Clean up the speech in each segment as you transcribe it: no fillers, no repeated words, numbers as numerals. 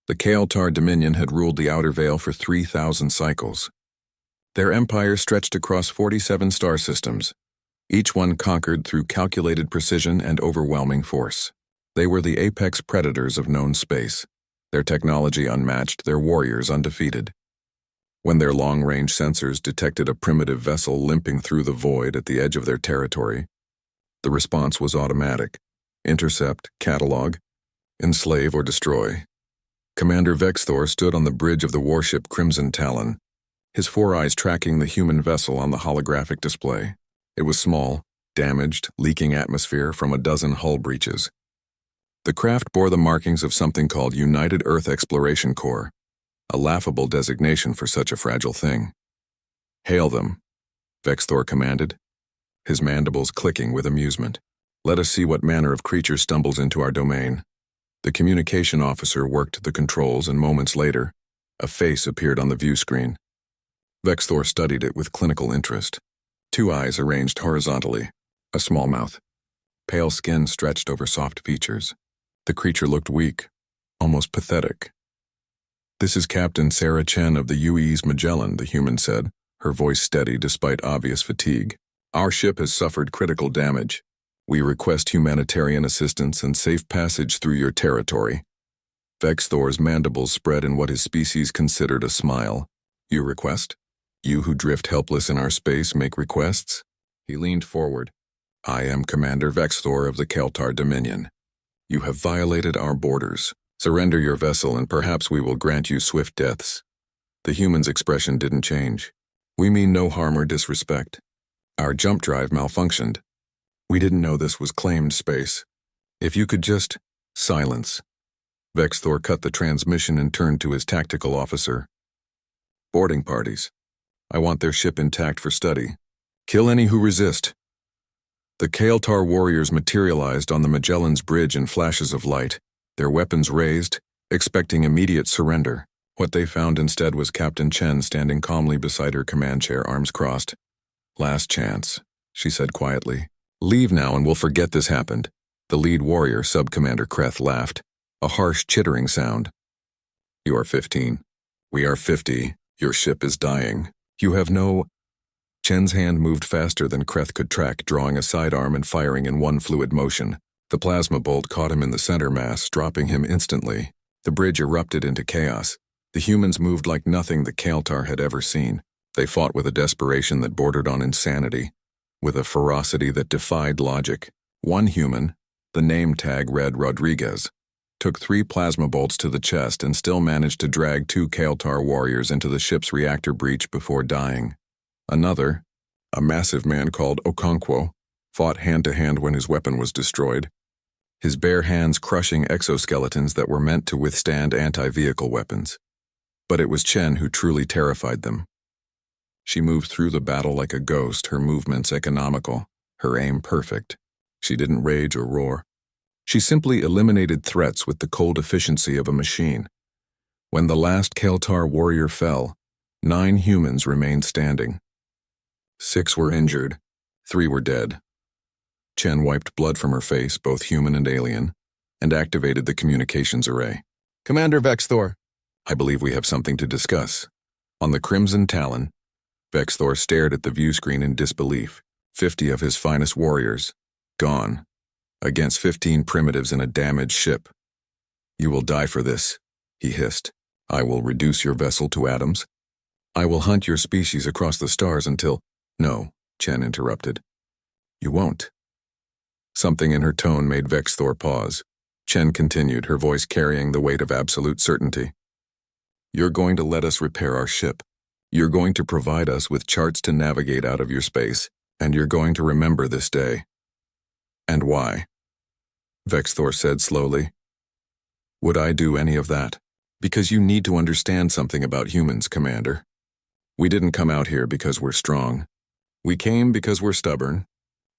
The Kael'tar Dominion had ruled the Outer Veil for 3,000 cycles. Their empire stretched across 47 star systems, each one conquered through calculated precision and overwhelming force. They were the apex predators of known space, their technology unmatched, their warriors undefeated. When their long-range sensors detected a primitive vessel limping through the void at the edge of their territory, the response was automatic: intercept, catalog, enslave or destroy. Commander Vexthor stood on the bridge of the warship Crimson Talon, his four eyes tracking the human vessel on the holographic display. It was small, damaged, leaking atmosphere from a dozen hull breaches. The craft bore the markings of something called United Earth Exploration Corps, a laughable designation for such a fragile thing. "Hail them," Vexthor commanded, his mandibles clicking with amusement. "Let us see what manner of creature stumbles into our domain." The communication officer worked the controls, and moments later, a face appeared on the view screen. Vexthor studied it with clinical interest. Two eyes arranged horizontally, a small mouth. Pale skin stretched over soft features. The creature looked weak, almost pathetic. "This is Captain Sarah Chen of the UE's Magellan," the human said, her voice steady despite obvious fatigue. "Our ship has suffered critical damage. We request humanitarian assistance and safe passage through your territory." Vexthor's mandibles spread in what his species considered a smile. "You request? You who drift helpless in our space make requests?" He leaned forward. "I am Commander Vexthor of the Kael'tar Dominion. You have violated our borders. Surrender your vessel and perhaps we will grant you swift deaths." The human's expression didn't change. "We mean no harm or disrespect. Our jump drive malfunctioned. We didn't know this was claimed space. If you could just—" "Silence." Vexthor cut the transmission and turned to his tactical officer. "Boarding parties. I want their ship intact for study. Kill any who resist." The Kael'tar warriors materialized on the Magellan's bridge in flashes of light, their weapons raised, expecting immediate surrender. What they found instead was Captain Chen standing calmly beside her command chair, arms crossed. "Last chance," she said quietly. "Leave now and we'll forget this happened." The lead warrior, Sub-Commander Kreth, laughed, a harsh chittering sound. "You are 15. We are 50. Your ship is dying. You have no—" Chen's hand moved faster than Kreth could track, drawing a sidearm and firing in one fluid motion. The plasma bolt caught him in the center mass, dropping him instantly. The bridge erupted into chaos. The humans moved like nothing the Kael'tar had ever seen. They fought with a desperation that bordered on insanity, with a ferocity that defied logic. One human, the name tag read Rodriguez, took 3 plasma bolts to the chest and still managed to drag 2 Kael'tar warriors into the ship's reactor breach before dying. Another, a massive man called Okonkwo, fought hand-to-hand when his weapon was destroyed, his bare hands crushing exoskeletons that were meant to withstand anti-vehicle weapons. But it was Chen who truly terrified them. She moved through the battle like a ghost, her movements economical, her aim perfect. She didn't rage or roar. She simply eliminated threats with the cold efficiency of a machine. When the last Kael'tar warrior fell, 9 humans remained standing. 6 were injured, 3 were dead. Chen wiped blood from her face, both human and alien, and activated the communications array. "Commander Vexthor, I believe we have something to discuss." On the Crimson Talon, Vexthor stared at the view screen in disbelief. 50 of his finest warriors, gone, against 15 primitives in a damaged ship. "You will die for this," he hissed. "I will reduce your vessel to atoms. I will hunt your species across the stars until—" "No," Chen interrupted. "You won't." Something in her tone made Vexthor pause. Chen continued, her voice carrying the weight of absolute certainty. "You're going to let us repair our ship. You're going to provide us with charts to navigate out of your space, and you're going to remember this day." "And why?" Vexthor said slowly. "Would I do any of that? Because you need to understand something about humans, Commander. We didn't come out here because we're strong. We came because we're stubborn.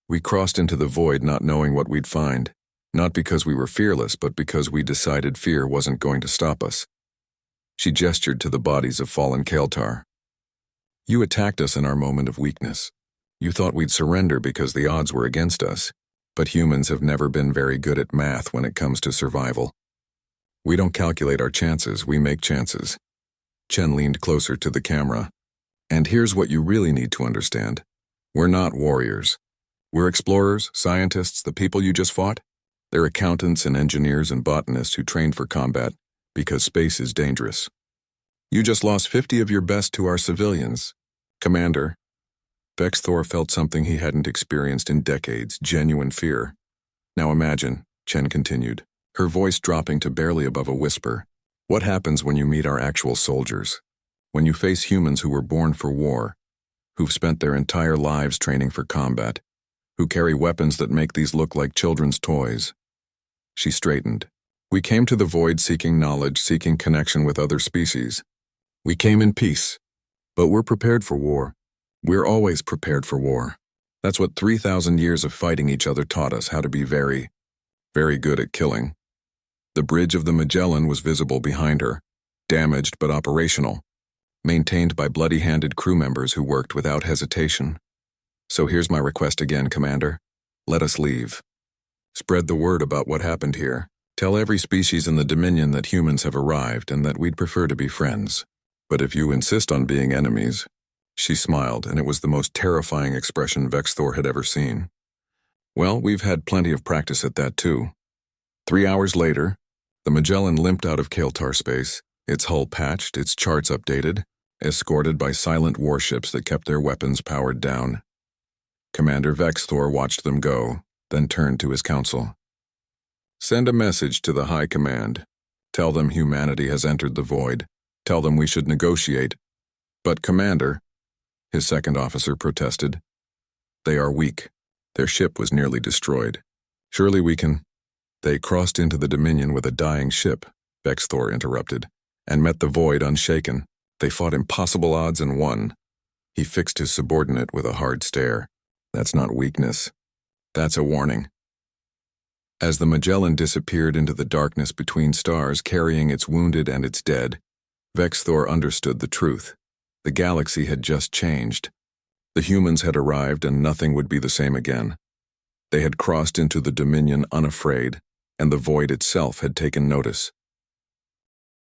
We crossed into the void not knowing what we'd find, not because we were fearless, but because we decided fear wasn't going to stop us." She gestured to the bodies of fallen Kael'tar. "You attacked us in our moment of weakness. You thought we'd surrender because the odds were against us, but humans have never been very good at math when it comes to survival. We don't calculate our chances, we make chances. Chen leaned closer to the camera. And here's what you really need to understand. We're not warriors. We're explorers, scientists, the people you just fought. They're accountants and engineers and botanists who trained for combat because space is dangerous. You just lost 50 of your best to our civilians. Commander. Vex Thor felt something he hadn't experienced in decades, genuine fear. Now imagine, Chen continued, her voice dropping to barely above a whisper. What happens when you meet our actual soldiers? When you face humans who were born for war, who've spent their entire lives training for combat, who carry weapons that make these look like children's toys. She straightened. We came to the void seeking knowledge, seeking connection with other species. We came in peace, but we're prepared for war. We're always prepared for war. That's what 3,000 years of fighting each other taught us, how to be very, very good at killing. The bridge of the Magellan was visible behind her, damaged but operational, maintained by bloody-handed crew members who worked without hesitation. So here's my request again, Commander. Let us leave. Spread the word about what happened here. Tell every species in the Dominion that humans have arrived and that we'd prefer to be friends. But if you insist on being enemies... She smiled, and it was the most terrifying expression Vex Thor had ever seen. Well, we've had plenty of practice at that too. 3 hours later, the Magellan limped out of Kael'tar space, its hull patched, its charts updated, escorted by silent warships that kept their weapons powered down. Commander Vex Thor watched them go, then turned to his council. Send a message to the High Command. Tell them humanity has entered the void. Tell them we should negotiate. But, Commander, his second officer protested, they are weak. Their ship was nearly destroyed. Surely we can... They crossed into the Dominion with a dying ship, Vex Thor interrupted, and met the void unshaken. They fought impossible odds and won. He fixed his subordinate with a hard stare. That's not weakness. That's a warning. As the Magellan disappeared into the darkness between stars, carrying its wounded and its dead, Vex Thor understood the truth. The galaxy had just changed. The humans had arrived and nothing would be the same again. They had crossed into the Dominion unafraid, and the void itself had taken notice.